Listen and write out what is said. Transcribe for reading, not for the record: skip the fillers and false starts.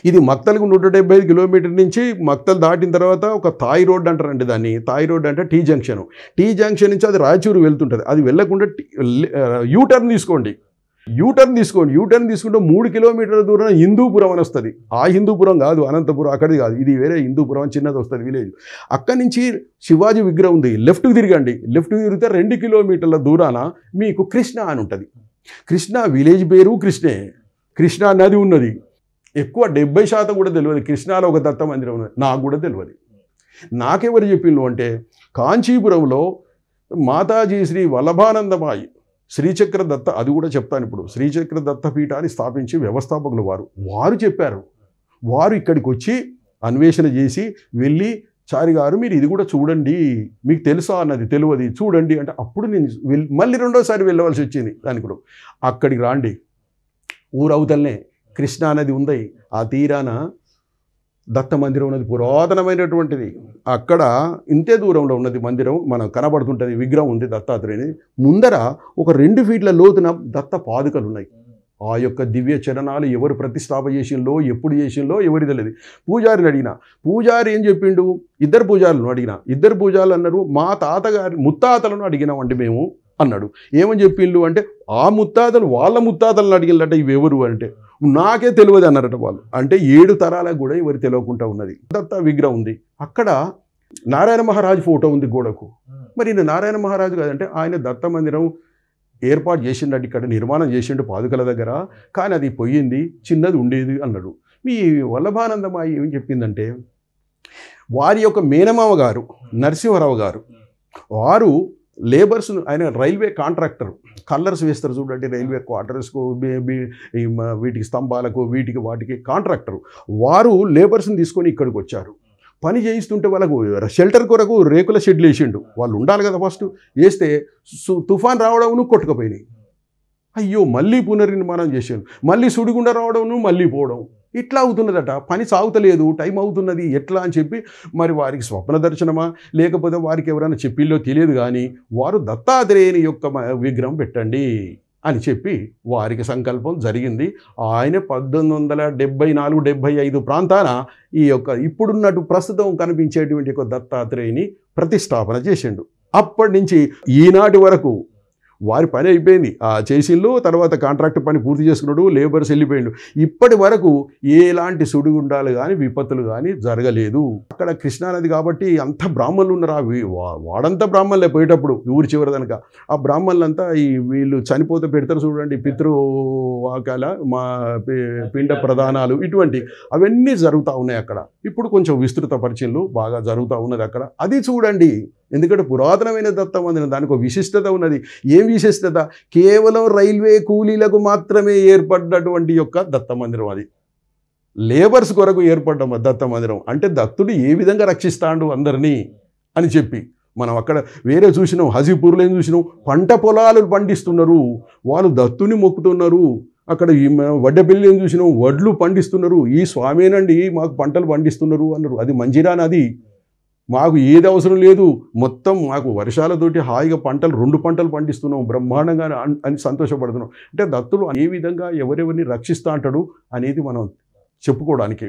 ఇది మక్తల్కు 175 కిలోమీటర్ నుంచి మక్తల్ దాటిన తర్వాత ఒక తాయి రోడ్ అంటారండి దాన్ని. తాయి రోడ్ అంటే టీ జంక్షన్. టీ జంక్షన్ నుంచి అది రాయచూరు వెళ్తుంటుంది. అది వెళ్ళకుండా యూటర్న్ తీసుకోండి. యూటర్న్ తీసుకుంటే 3 కిలోమీటర్ల దూరం హిందూపురం అని వస్తుంది. ఆ హిందూపురం కాదు, అనంతపురం అక్కడిది కాదు, ఇది వేరే హిందూపురం అని చిన్నది వస్తుంది విలేజ్. అక్కడి నుంచి శివాజీ విగ్రహం ఉంది. లెఫ్ట్కి తిరగండి. లెఫ్ట్కి తిరిగితే 2 కిలోమీటర్ల దూరాన మీకు కృష్ణ అని ఉంటుంది. కృష్ణ విలేజ్ పేరు కృష్ణే. కృష్ణా నది ఉన్నది. ఎక్కువ 70% కూడా తెలియదు కృష్ణాలో ఒక దత్త మందిరం ఉన్నది. నాకు కూడా తెలియదు. నాకెవరు చెప్పిండు అంటే కాంచీపురంలో మాతాజీ శ్రీ వల్లభానందమాయి శ్రీచక్ర దత్త, అది కూడా చెప్తాను ఇప్పుడు, శ్రీచక్ర దత్త పీఠాన్ని స్థాపించి వ్యవస్థాపకులు వారు చెప్పారు. వారు ఇక్కడికి వచ్చి అన్వేషణ చేసి వెళ్ళి చారి గారు మీరు ఇది కూడా చూడండి, మీకు తెలుసా అన్నది తెలియదు చూడండి అంటే అప్పుడు నేను మళ్ళీ రెండోసారి వెళ్ళవలసి వచ్చింది. దానికి కూడా అక్కడికి రాండి. ఊరవతలనే కృష్ణానది ఉంది. ఆ తీరాన దత్త మందిరం ఉన్నది, పురాతనమైనటువంటిది. అక్కడ ఇంతే దూరంలో ఉన్నది మందిరం, మనం కనబడుతుంటుంది విగ్రహం ఉంది దత్తాత్రేయుని. ముందర ఒక 2 ఫీట్ల లోతున దత్త పాదుకలు ఉన్నాయి. ఆ యొక్క దివ్య చరణాలు ఎవరు ప్రతిష్టాప చేసిందో, ఎప్పుడు చేసిందో ఎవరి తెలియదు. పూజారిని అడిగిన, పూజారి ఏం చెప్పిండు, 2 పూజారులను అడిగిన. 2 పూజారులు అన్నారు మా తాతగారి ముత్తాతలను అడిగినామండి మేము అన్నాడు. ఏమని చెప్పిండు అంటే ఆ ముత్తాతలు వాళ్ళ ముత్తాతలను అడిగినట్ట ఇవి ఎవరు అంటే నాకే తెలియదు అన్నారట వాళ్ళు. అంటే 7 తరాలకు కూడా ఎవరు తెలియకుండా ఉన్నది. దత్త విగ్రహం ఉంది. అక్కడ నారాయణ మహారాజు ఫోటో ఉంది గోడకు. మరి ఈయన నారాయణ మహారాజు కాదంటే ఆయన దత్త మందిరం ఏర్పాటు చేసిండు, ఇక్కడ నిర్మాణం చేసిండు పాదుకల దగ్గర, కానీ అది పోయింది, చిన్నది ఉండేది అన్నాడు. మీ వల్లభానందమాయి ఏం చెప్పిందంటే వారి యొక్క మేనమామ గారు నరసింహరావు గారు, వారు లేబర్స్, ఆయన రైల్వే కాంట్రాక్టర్, కలర్స్ వేస్తారు చూడండి రైల్వే క్వార్టర్స్కు, వీటికి స్తంభాలకు వీటికి వాటికి కాంట్రాక్టరు. వారు లేబర్స్ని తీసుకొని ఇక్కడికి వచ్చారు. పని చేయిస్తుంటే వాళ్ళకు షెల్టర్ కొరకు రేకుల షెడ్లు వేసిండు. వాళ్ళు ఉండాలి కదా ఫస్ట్. వేస్తే తుఫాన్ రావడం కొట్టుకుపోయినాయి. అయ్యో మళ్ళీ పునర్నిర్మాణం చేశాను, మళ్ళీ సుడిగుండ రావడం మళ్ళీ పోవడం, ఇట్లా అవుతున్నదట. పని సాగుతలేదు, టైం అవుతున్నది, ఎట్లా అని చెప్పి మరి వారికి స్వప్న దర్శనమా లేకపోతే వారికి ఎవరైనా చెప్పిల్లో తెలియదు, కానీ వారు దత్తాత్రేయుని యొక్క విగ్రహం పెట్టండి అని చెప్పి వారికి సంకల్పం జరిగింది. ఆయన 1874-75 ప్రాంతాన ఈ యొక్క ఇప్పుడున్నట్టు ప్రస్తుతం కనిపించేటువంటి యొక్క దత్తాత్రేయుని ప్రతిష్టాపన చేసిండు. అప్పటి నుంచి ఈనాటి వరకు వారి పని అయిపోయింది. ఆ చేసిళ్ళు తర్వాత కాంట్రాక్ట్ పని పూర్తి చేసుకున్నాడు, లేబర్స్ వెళ్ళిపోయిండు. ఇప్పటి వరకు ఎలాంటి సుడిగుండాలు కానీ విపత్తులు కానీ జరగలేదు. అక్కడ కృష్ణానది కాబట్టి అంత బ్రాహ్మణులు ఉన్నారు. వాడంతా బ్రాహ్మణులే పోయేటప్పుడు ఊరి చివరి కనుక ఆ బ్రాహ్మణులంతా ఈ వీళ్ళు చనిపోతే పెడతారు చూడండి పితృవాకాల మా పిండ ప్రధానాలు ఇటువంటి అవన్నీ జరుగుతూ ఉన్నాయి అక్కడ. ఇప్పుడు కొంచెం విస్తృత పరిచయలు బాగా జరుగుతూ ఉన్నది అక్కడ. అది చూడండి, ఎందుకంటే పురాతనమైన దత్త మందిరం, దానికి ఒక విశిష్టత ఉన్నది. ఏం విశిష్టత? కేవలం రైల్వే కూలీలకు మాత్రమే ఏర్పడ్డటువంటి యొక్క దత్త మందిరం. అది లేబర్స్ కొరకు ఏర్పడ్డ దత్త మందిరం. అంటే దత్తుడు ఏ విధంగా రక్షిస్తాడు అందరినీ అని చెప్పి మనం అక్కడ వేరే చూసినాం. హజీపూర్లో ఏం చూసినాం, పంట పొలాలు పండిస్తున్నారు, వాళ్ళు దత్తుని మొక్కుతున్నారు. అక్కడ ఈ వడ్డపల్లి ఏం చూసినాం, వడ్లు పండిస్తున్నారు. ఈ స్వామేనండి మాకు పంటలు పండిస్తున్నారు అన్నారు. అది మంజిరా నది, మాకు ఏది అవసరం లేదు, మొత్తం మాకు వర్షాలతోటి హాయిగా పంటలు 2 పంటలు పండిస్తున్నాం బ్రహ్మాండంగా అని సంతోషపడుతున్నాం. అంటే దత్తుడు ఏ విధంగా ఎవరెవరిని రక్షిస్తూ అంటాడు అనేది మనం చెప్పుకోవడానికి.